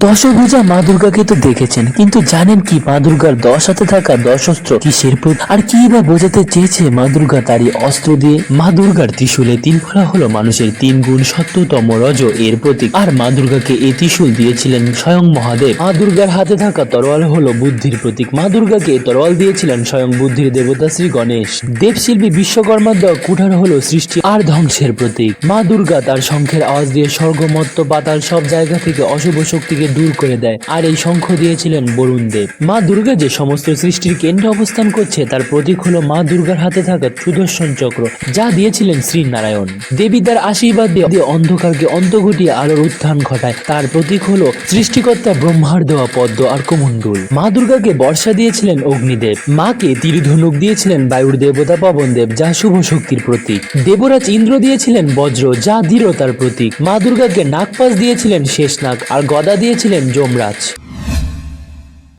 দশভুজা মা দুর্গাকে তো দেখেছেন, কিন্তু জানেন কি মা দুর্গার 10 হাতে থাকা 10 অস্ত্র কিসের প্রতীক? আর কি বা বোঝাতে চেয়েছে মা দুর্গা তারই অস্ত্র দিয়ে? মা দুর্গার ত্রিশূলে 3 ফোঁটা হলো মানুষের 3 গুণ সত্যতম রজ এর প্রতীক। আর মা দুর্গাকে এই ত্রিশূল দিয়েছিলেন স্বয়ং মহাদেব। মা দুর্গার হাতে থাকা তরোয়াল হলো বুদ্ধির প্রতীক। মা দুর্গাকে তরোয়াল দিয়েছিলেন স্বয়ং বুদ্ধির দেবতা শ্রী গণেশ। দেবশিল্পী বিশ্বকর্মার দেওয়া কুঠার হলো সৃষ্টি আর ধ্বংসের প্রতীক। মা দুর্গা তার শঙ্খের আওয়াজ দিয়ে স্বর্গ মর্ত পাতাল সব জায়গা থেকে অশুভ শক্তিকে দূর করে দেয়। আর এই শঙ্খ দিয়েছিলেন বরুণ দেব। মা দুর্গা যে সমস্ত সৃষ্টির কেন্দ্রে অবস্থান করছে তার প্রতীক হলো মা দুর্গার হাতে থাকা সুদর্শন চক্র, যা দিয়েছিলেন শ্রী নারায়ণ। দেবী তার আশীর্বাদ দিয়ে অন্ধকারকে অন্ত ঘটিয়ে আলোর উত্থান ঘটায়। তার প্রতীক হলো সৃষ্টিকর্তা ব্রহ্মার দেওয়া পদ্ম আর কমণ্ডল। মা দুর্গাকে বর্ষা দিয়েছিলেন অগ্নিদেব। মাকে তীরধনুক দিয়েছিলেন বায়ুর দেবতা পবনদেব, যা শুভ শক্তির প্রতীক। দেবরাজ ইন্দ্র দিয়েছিলেন বজ্র, যা দৃঢ়তার প্রতীক। মা দুর্গাকে নাগপাশ দিয়েছিলেন শেষনাগ আর গদা দিয়েছিলেন যমরাজ।